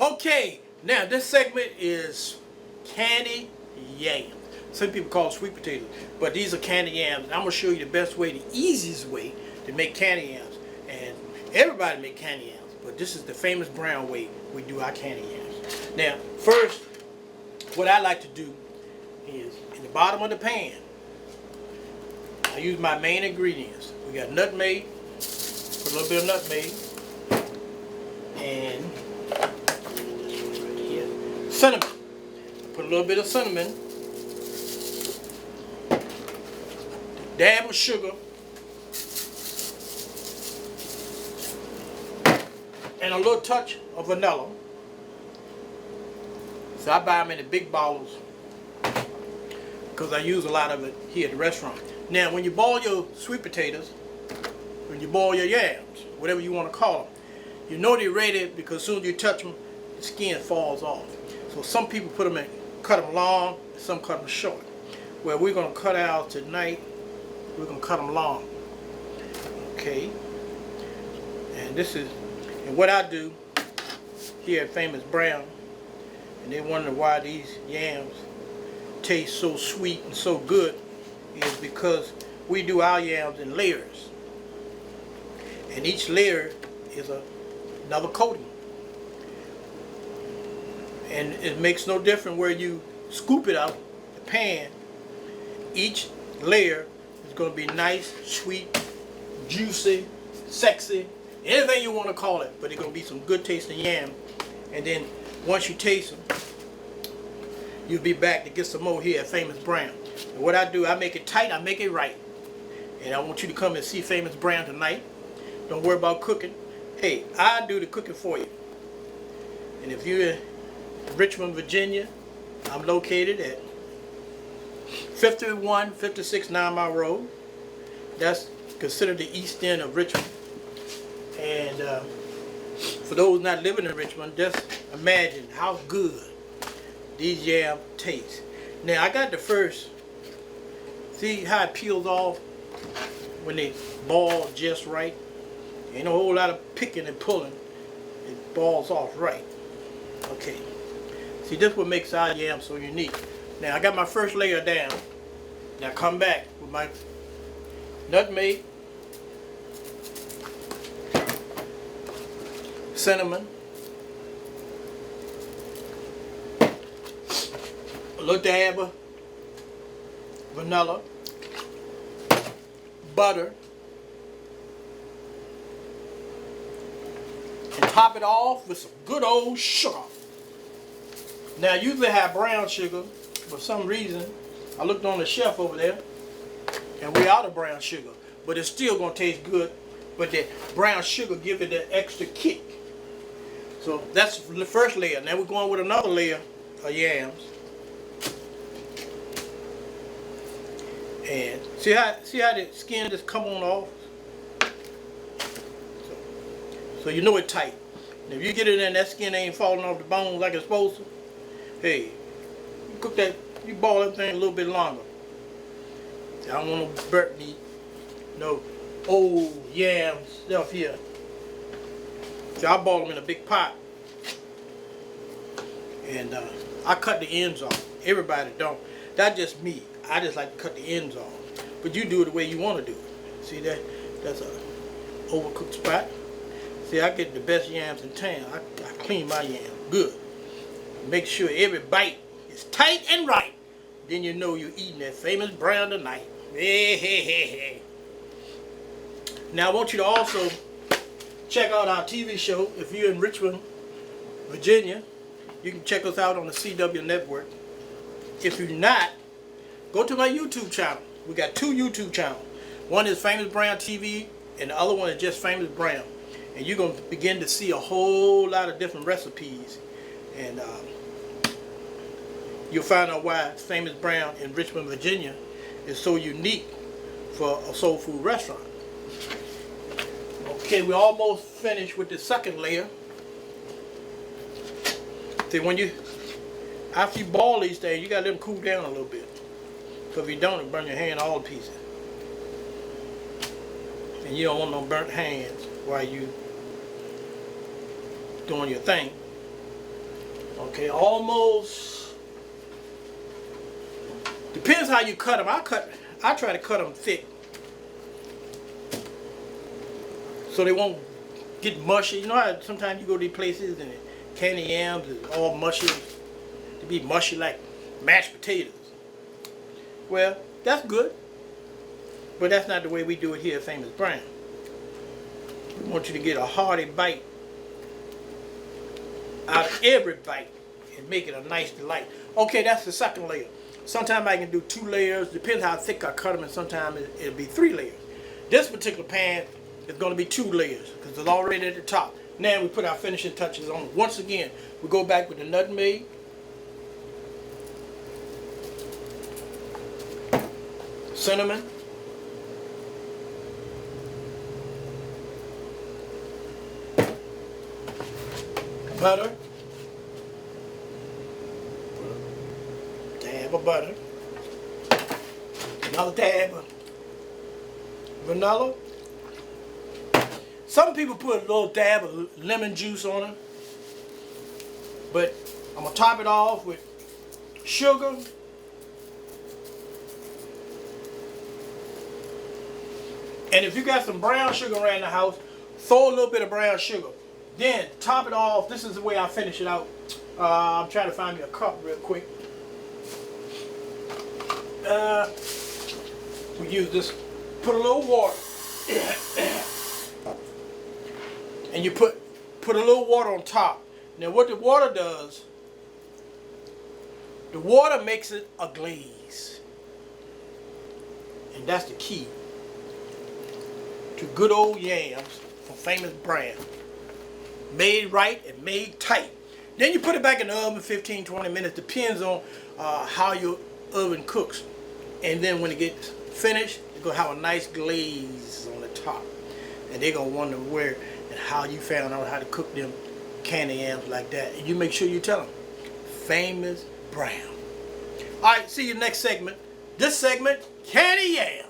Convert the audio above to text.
Okay, now this segment is candy yams. Some people call it sweet potatoes, but these are candy yams. And I'm gonna show you the best way, the easiest way to make candy yams. And everybody make candy yams, but this is the famous Brown way we do our candy yams. Now, first, what I like to do is in the bottom of the pan, I use my main ingredients. We got nutmeg, put a little bit of nutmeg, and cinnamon. Put a little bit of cinnamon, dab of sugar, and a little touch of vanilla. So I buy them in the big bottles because I use a lot of it here at the restaurant. Now, when you boil your sweet potatoes, when you boil your yams, whatever you want to call them, you know they're ready because as soon as you touch them, the skin falls off. So some people put them in, cut them long, and some cut them short. Well, we're going to cut out tonight, we're going to cut them long. Okay. And this is, and what I do here at Famous Brown, and they wonder why these yams taste so sweet and so good, is because we do our yams in layers. And each layer is another coating. And it makes no difference where you scoop it out the pan. Each layer is going to be nice, sweet, juicy, sexy, anything you want to call it, but it's going to be some good tasting yam. And then once you taste them, you'll be back to get some more here at Famous Brown. And what I do, I make it tight, I make it right. And I want you to come and see Famous Brown tonight. Don't worry about cooking. Hey, I do the cooking for you. And if you're in Richmond, Virginia, I'm located at 5156 9 Mile Road. That's considered the east end of Richmond. And for those not living in Richmond, just imagine how good these yams taste. Now I got the first, see how it peels off when they ball just right? Ain't a whole lot of picking and pulling. It balls off right. Okay. See, this is what makes our yam so unique. Now I got my first layer down. Now come back with my nutmeg, cinnamon, a little dab of vanilla, butter, and top it off with some good old sugar. Now, I usually have brown sugar. For some reason, I looked on the shelf over there, and we're out of brown sugar. But it's still going to taste good. But the brown sugar gives it that extra kick. So that's the first layer. Now we're going with another layer of yams. And see how the skin just come on off? So you know it's tight. And if you get it in and that skin ain't falling off the bones like it's supposed to, hey, you cook that, you boil that thing a little bit longer. I don't want no burnt meat, no old yam stuff here. So I boil them in a big pot. And I cut the ends off. Everybody don't. That's just me. I just like to cut the ends off. But you do it the way you want to do it. See that? That's a overcooked spot. See, I get the best yams in town. I clean my yams good. Make sure every bite is tight and right. Then you know you're eating that Famous Brown tonight. Hey, hey, hey, hey. Now I want you to also check out our TV show. If you're in Richmond, Virginia, you can check us out on the CW network. If you're not, go to my YouTube channel. We got 2 YouTube channels. One is Famous Brown TV, and the other one is just Famous Brown. And you're going to begin to see a whole lot of different recipes. And you'll find out why Famous Brown in Richmond, Virginia is so unique for a soul food restaurant. Okay, we're almost finished with the second layer. See, when you, after you boil these things, you got to let them cool down a little bit. Because if you don't, it'll burn your hand all to pieces. And you don't want no burnt hands while you doing your thing. Okay, almost. Depends how you cut them. I try to cut them thick, so they won't get mushy. You know how sometimes you go to these places and candy yams is all mushy. They be mushy like mashed potatoes. Well, that's good, but that's not the way we do it here at Famous Brown. We want you to get a hearty bite out of every bite and make it a nice delight. Okay, that's the second layer. Sometimes I can do 2 layers, depends how thick I cut them, and sometimes it'll be 3 layers. This particular pan is going to be 2 layers because it's already at the top. Now we put our finishing touches on it. Once again, we go back with the nutmeg, cinnamon, butter, dab of butter, another dab of vanilla. Some people put a little dab of lemon juice on it, but I'm gonna top it off with sugar, and if you got some brown sugar around the house, throw a little bit of brown sugar. Then top it off. This is the way I finish it out. I'm trying to find me a cup real quick. We use this. Put a little water, and you put a little water on top. Now, what the water does? The water makes it a glaze, and that's the key to good old yams from Famous Brown. Made right and made tight. Then you put it back in the oven 15-20 minutes. Depends on how your oven cooks. And then when it gets finished, it's going to have a nice glaze on the top. And they're going to wonder where and how you found out how to cook them candy yams like that. And you make sure you tell them. Famous Brown. Alright, see you next segment. This segment, candy yams.